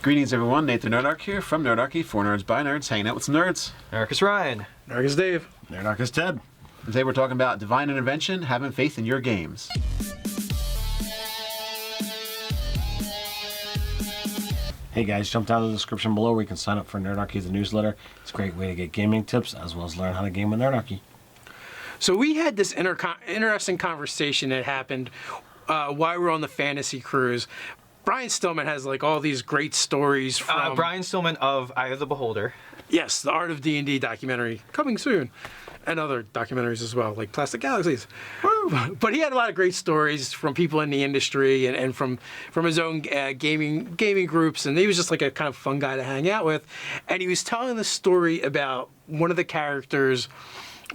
Greetings, everyone. Nathan Nerdarchy here from Nerdarchy, for nerds by nerds, hanging out with some nerds. Nerdarchy Ryan. Nerdarchy Dave. Nerdarchy Ted. Today we're talking about divine intervention, having faith in your games. Hey guys, jump down to the description below where you can sign up for Nerdarchy, the newsletter. It's a great way to get gaming tips as well as learn how to game with Nerdarchy. So we had this interesting conversation that happened while we were on the fantasy cruise. Brian Stillman has like all these great stories from Brian Stillman of Eye of the Beholder. Yes, the Art of D&D documentary coming soon, and other documentaries as well, like Plastic Galaxies. Woo! But he had a lot of great stories from people in the industry and from his own gaming groups, and he was just like a kind of fun guy to hang out with. And he was telling the story about one of the characters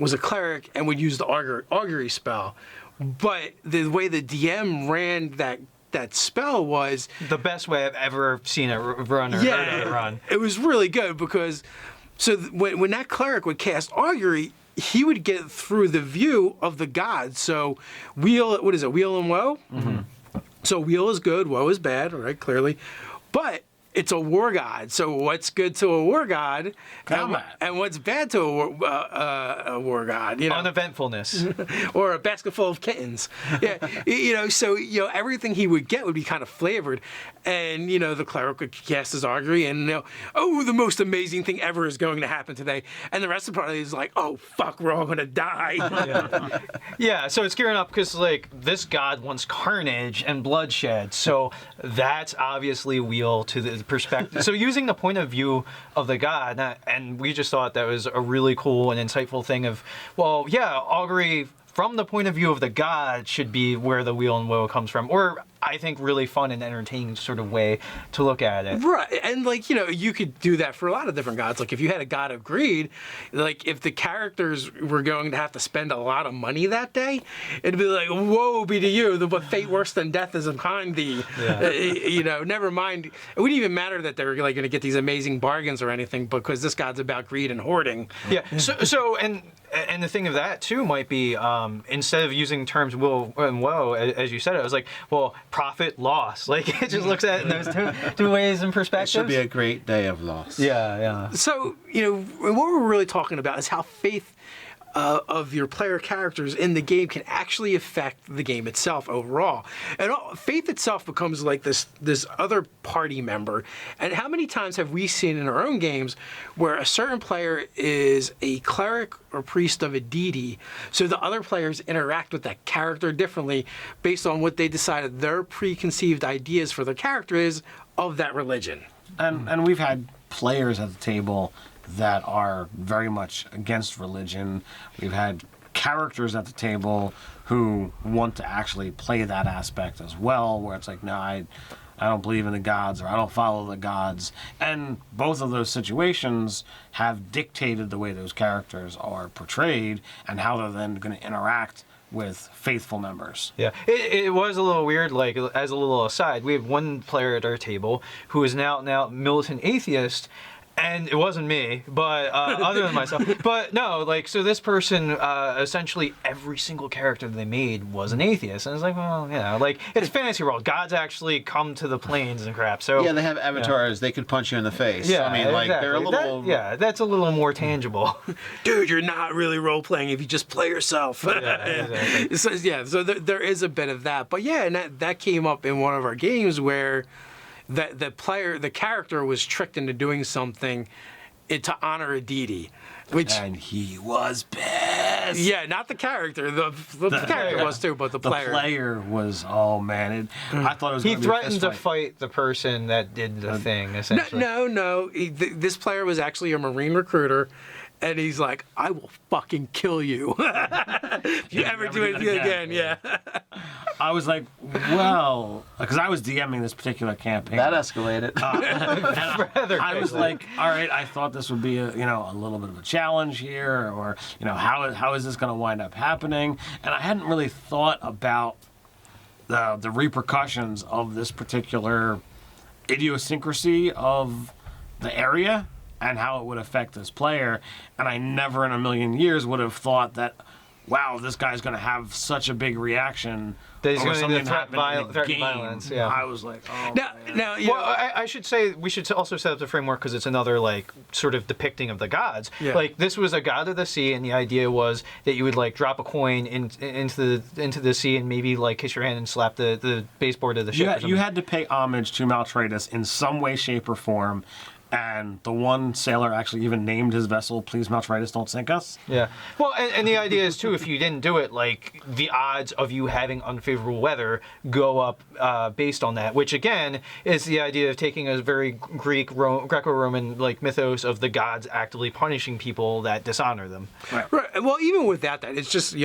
was a cleric and would use the Augury spell, but the way the DM ran that spell was the best way I've ever seen it run or heard it run. It was really good because when that cleric would cast Augury, he would get through the view of the gods. So wheel and woe? Mm-hmm. So wheel is good, woe is bad, right? Clearly. But it's a war god. So what's good to a war god? Combat. And what's bad to a war god? You know? Uneventfulness. Or a basket full of kittens. Yeah, so everything he would get would be kind of flavored. And, the cleric would cast his augury and, the most amazing thing ever is going to happen today. And the rest of the party is like, oh, fuck, we're all going to die. Yeah, so it's gearing up because, this god wants carnage and bloodshed. So that's obviously wheel to the perspective. So using the point of view of the god, and we just thought that was a really cool and insightful thing of, augury from the point of view of the god should be where the wheel and woe comes from. Or I think really fun and entertaining sort of way to look at it. Right. And you could do that for a lot of different gods. Like if you had a god of greed, like if the characters were going to have to spend a lot of money that day, it'd be like, woe be to you, but fate worse than death is upon thee. Yeah. Never mind. It wouldn't even matter that they're going to get these amazing bargains or anything because this god's about greed and hoarding. Yeah. So and the thing of that too might be instead of using terms will and woe, as you said, it was like, profit, loss. Like it just looks at it in those two ways and perspectives. It should be a great day of loss. Yeah. So, what we're really talking about is how faith of your player characters in the game can actually affect the game itself overall. And faith itself becomes like this other party member. And how many times have we seen in our own games where a certain player is a cleric or priest of a deity, so the other players interact with that character differently based on what they decided their preconceived ideas for their character is of that religion. And we've had players at the table that are very much against religion. We've had characters at the table who want to actually play that aspect as well, where it's like, no, I don't believe in the gods, or I don't follow the gods. And both of those situations have dictated the way those characters are portrayed and how they're then going to interact with faithful members. Yeah, it was a little weird. Like, as a little aside, we have one player at our table who is now militant atheist. And it wasn't me, but other than myself. But no, so this person, essentially every single character they made was an atheist. And it's like, it's fantasy world. Gods actually come to the planes and crap. So yeah, they have avatars. They could punch you in the face. Yeah, exactly. They're a little... that's a little more tangible. Dude, you're not really role-playing if you just play yourself. Yeah, exactly. So there is a bit of that. But yeah, and that came up in one of our games where the character was tricked into doing something to honor a deity, and he was pissed. Yeah, not the character. The character was too, but the player. The player was. Oh man, I thought it was. He threatened to fight the person that did the thing. Essentially, no. This player was actually a Marine recruiter. And he's like, I will fucking kill you if you ever do anything again. Yeah. I was like, well, because I was DMing this particular campaign. That escalated. I was like, all right, I thought this would be a little bit of a challenge here, or how is this going to wind up happening? And I hadn't really thought about the repercussions of this particular idiosyncrasy of the area and how it would affect this player. And I never in a million years would have thought that wow, this guy's going to have such a big reaction. That he's over going something to that happened in the threaten game. violence. Yeah. I was like, oh, Now, man. now you Well, know, I should say we should also set up the framework because it's another like sort of depicting of the gods. Yeah. Like this was a god of the sea, and the idea was that you would like drop a coin into the sea and maybe like kiss your hand and slap the baseboard of the ship. or something. You had to pay homage to Maltratus in some way, shape, or form. And the one sailor actually even named his vessel, "Please, Maltratus, don't sink us." Yeah. Well, and the idea is too, if you didn't do it, like the odds of you having unfavorable weather go up based on that, which again is the idea of taking a very Greco-Roman like mythos of the gods actively punishing people that dishonor them. right. Well, even without that, it's just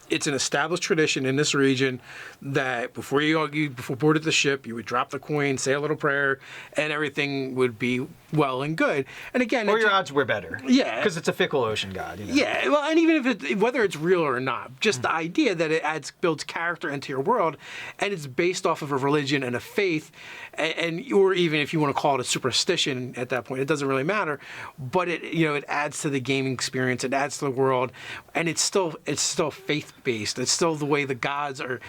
it's an established tradition in this region that before you boarded the ship, you would drop the coin, say a little prayer, and everything would be well and good. And again, Or your odds were better. Yeah. Because it's a fickle ocean god. You know? Yeah, well, and even if whether it's real or not, just the idea that it builds character into your world, and it's based off of a religion and a faith, and or even if you want to call it a superstition at that point, it doesn't really matter. But it adds to the gaming experience, it adds to the world, and it's still faith based. It's still the way the gods are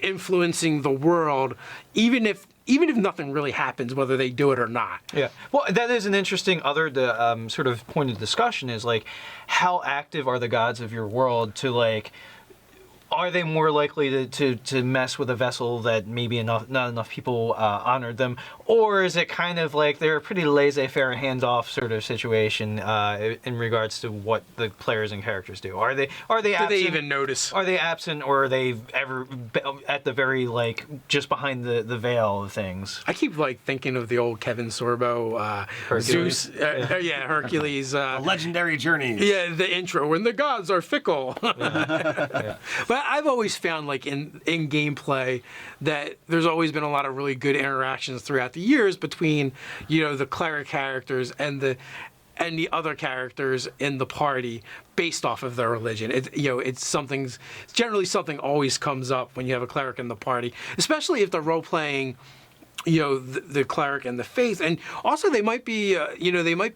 influencing the world, even if nothing really happens, whether they do it or not. Yeah. Well, that is an interesting sort of point of discussion is like, how active are the gods of your world to like, are they more likely to mess with a vessel that maybe not enough people honored them, or is it kind of like they're a pretty laissez-faire, hands-off sort of situation in regards to what the players and characters do? Are they absent? Do they even notice? Are they absent, or are they ever at the very like just behind the veil of things? I keep like thinking of the old Kevin Sorbo, Hercules. Zeus, Hercules. A legendary journey. Yeah, the intro when the gods are fickle. Yeah. But I've always found like in gameplay that there's always been a lot of really good interactions throughout the years between the cleric characters and the other characters in the party based off of their religion. It's generally something always comes up when you have a cleric in the party, especially if they're role playing the cleric and the faith, and also they might be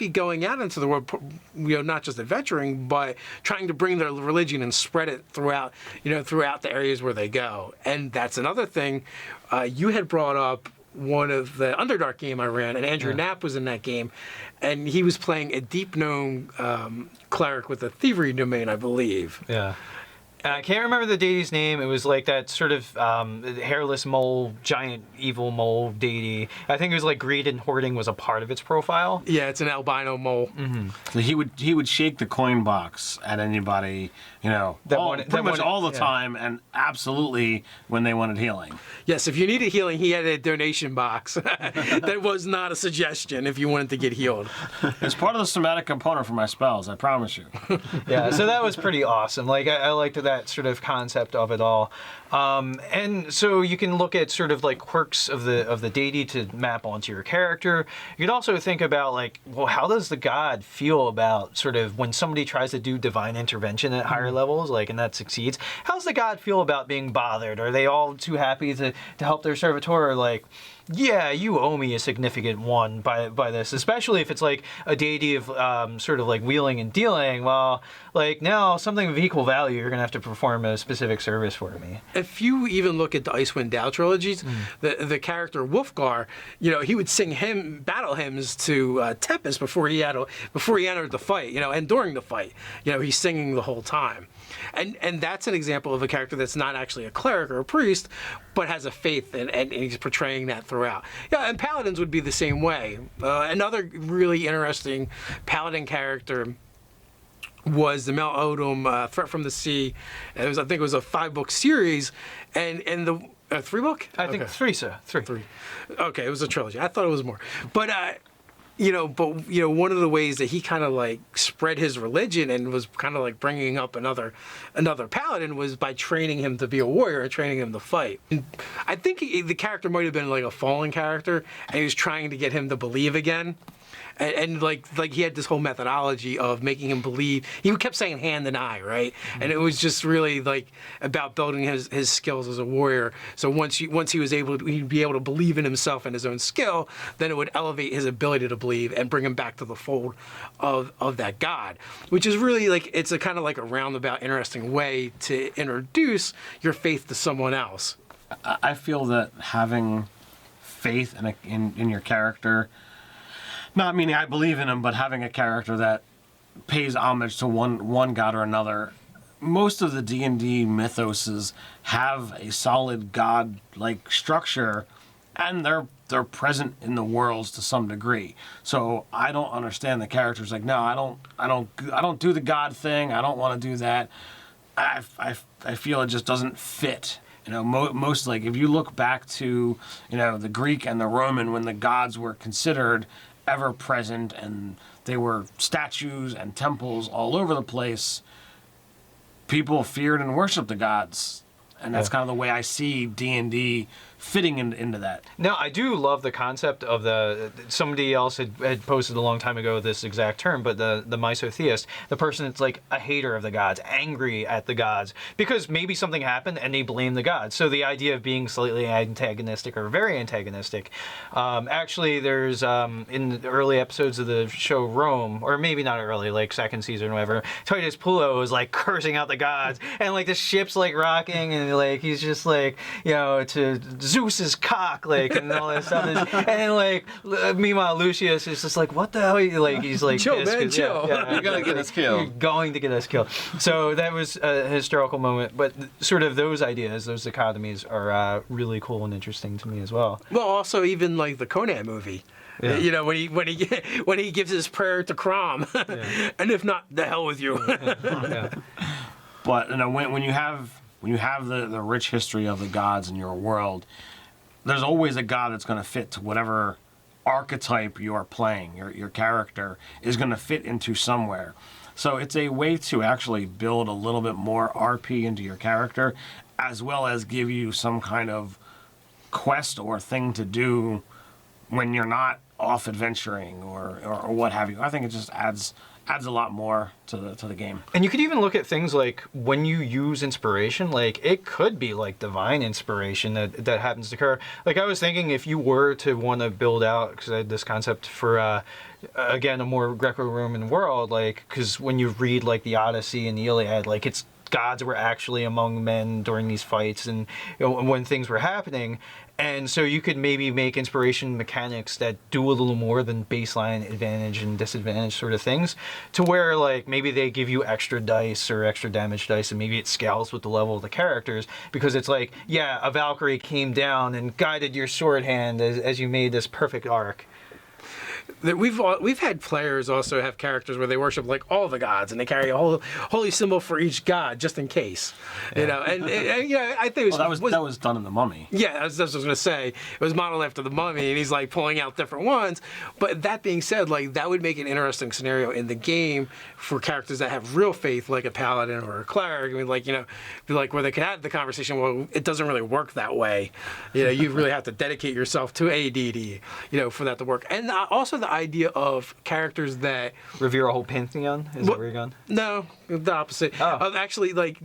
going out into the world, not just adventuring, but trying to bring their religion and spread it throughout the areas where they go. And that's another thing. You had brought up one of the Underdark game I ran, and Andrew Knapp was in that game, and he was playing a deep known cleric with a thievery domain, I believe. Yeah. I can't remember the deity's name. It was like that sort of hairless mole, giant evil mole deity. I think it was like greed and hoarding was a part of its profile. Yeah, it's an albino mole. Mm-hmm. So he would shake the coin box at anybody, pretty much all the time, and absolutely when they wanted healing. Yes, if you needed healing, he had a donation box. That was not a suggestion if you wanted to get healed. It's part of the somatic component for my spells, I promise you. Yeah, so that was pretty awesome. Like I liked that sort of concept of it all. And so you can look at sort of like quirks of the deity to map onto your character. You can also think about like, well, how does the god feel about sort of when somebody tries to do divine intervention at higher levels, like, and that succeeds? How's the god feel about being bothered? Are they all too happy to help their servitor? Or like, yeah, you owe me a significant one by this, especially if it's like a deity of sort of like wheeling and dealing. Well, like now something of equal value, you're gonna have to perform a specific service for me. If you even look at the Icewind Dale trilogies, the character Wolfgar, he would sing battle hymns to Tempest before he entered the fight, and during the fight, he's singing the whole time. And that's an example of a character that's not actually a cleric or a priest, but has a faith, and he's portraying that throughout. Yeah, and paladins would be the same way. Another really interesting paladin character was the Mel Odom Threat from the Sea. I think it was a 5-book series, and the 3-book? I think three, sir. Three. Okay, it was a trilogy. I thought it was more. But one of the ways that he kind of like spread his religion and was kind of like bringing up another paladin was by training him to be a warrior and training him to fight. And I think the character might have been like a fallen character, and he was trying to get him to believe again. And like he had this whole methodology of making him believe. He kept saying hand and eye, right? And it was just really like about building his skills as a warrior. So once he was able to, he'd be able to believe in himself and his own skill, then it would elevate his ability to believe and bring him back to the fold of that god, which is really like, it's a kind of like a roundabout interesting way to introduce your faith to someone else. I feel that having faith in your character, not meaning I believe in him, but having a character that pays homage to one god or another. Most of the D&D mythoses have a solid god-like structure, and they're present in the worlds to some degree. So I don't understand the characters like, no, I don't do the god thing. I don't want to do that. I feel it just doesn't fit. You know, most like if you look back to, you know, the Greek and the Roman, when the gods were considered ever present and they were statues and temples all over the place, people feared and worshipped the gods. And that's kind of the way I see D&D fitting into that. No, I do love the concept of somebody else had posted a long time ago this exact term, but the misotheist, the person that's like a hater of the gods, angry at the gods, because maybe something happened and they blame the gods. So the idea of being slightly antagonistic or very antagonistic, actually there's, in the early episodes of the show Rome, or maybe not early, like second season or whatever, Titus Pullo is like cursing out the gods, and like the ship's like rocking, and like he's just like, you know, to Zeus's cock, like, and all that stuff. And like, meanwhile, Lucius is just like, what the hell? Like, he's like, chill, man, chill. You're gonna get us killed. You're going to get us killed. So that was a historical moment, but sort of those ideas, those dichotomies are really cool and interesting to me as well. Well, also even like the Conan movie. Yeah. You know, when he gives his prayer to Crom, and if not, the hell with you. Yeah. But you know, when you have the rich history of the gods in your world, there's always a god that's going to fit to whatever archetype you are playing. Your character is going to fit into somewhere. So it's a way to actually build a little bit more RP into your character, as well as give you some kind of quest or thing to do when you're not off adventuring or what have you. I think it just adds a lot more to the game. And you could even look at things like when you use inspiration, like it could be like divine inspiration that happens to occur. Like I was thinking, if you were to want to build out, because I had this concept for again a more Greco-Roman world, like because when you read like the Odyssey and the Iliad, like it's gods were actually among men during these fights and when things were happening. And so you could maybe make inspiration mechanics that do a little more than baseline advantage and disadvantage sort of things, to where like maybe they give you extra dice or extra damage dice, and maybe it scales with the level of the characters, because it's like, yeah, a Valkyrie came down and guided your sword hand as you made this perfect arc. We've had players also have characters where they worship like all the gods, and they carry a holy symbol for each god just in case, you know. And you know, I think that was done in the Mummy. Yeah, that's what I was gonna say. It was modeled after the Mummy, and he's like pulling out different ones. But that being said, like that would make an interesting scenario in the game for characters that have real faith, like a paladin or a cleric. I mean, like, you know, be like where they can have the conversation. Well, it doesn't really work that way. You know, you really have to dedicate yourself to a deity, you know, for that to work. And also the idea of characters that revere a whole pantheon. Is that where you're going? No, the opposite. Oh. Actually, like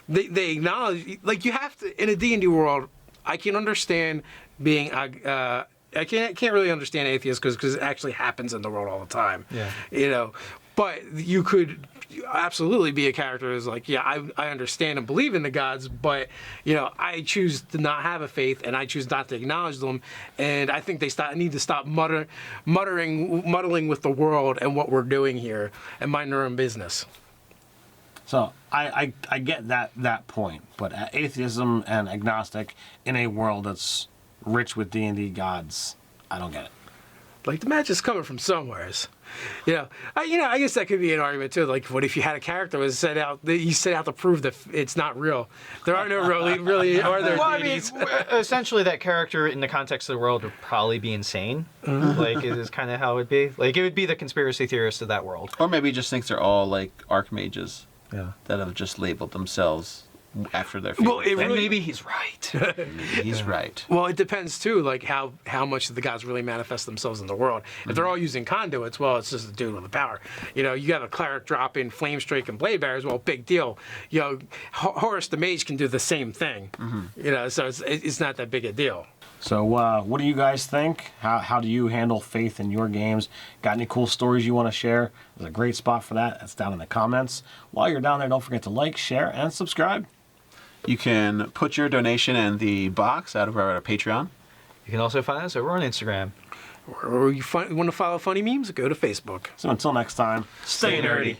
they acknowledge, like you have to in a D&D world. I can understand being I can't really understand atheists because it actually happens in the world all the time. Yeah. You know, but you could absolutely be a character who's like, yeah, I understand and believe in the gods, but you know, I choose to not have a faith and I choose not to acknowledge them, and I think they need to stop muddling with the world and what we're doing here and mind their own business. So I get that point, but atheism and agnostic in a world that's rich with D&D gods, I don't get it. Like the magic's coming from somewheres. I guess that could be an argument too. Like, what if you had a character was set out to prove that it's not real? There are no really are there? Well, deities? I mean, essentially, that character in the context of the world would probably be insane. Like, it is kind of how it would be. Like, it would be the conspiracy theorist of that world. Or maybe he just thinks they're all like archmages Yeah. that have just labeled themselves after their Well, favorite it thing. And really- maybe he's right. He's right. Well, it depends too, like how much the gods really manifest themselves in the world. If they're all using conduits, well, it's just a dude with the power. You know, you got a cleric dropping flame strike and blade barriers, well, big deal. You know, Horus the mage can do the same thing. You know, so it's not that big a deal. So, what do you guys think? How do you handle faith in your games? Got any cool stories you want to share? There's a great spot for that. That's down in the comments. While you're down there, don't forget to like, share, and subscribe. You can put your donation in the box out of our Patreon. You can also find us over on Instagram. Or you want to follow funny memes, go to Facebook. So until next time, Stay nerdy.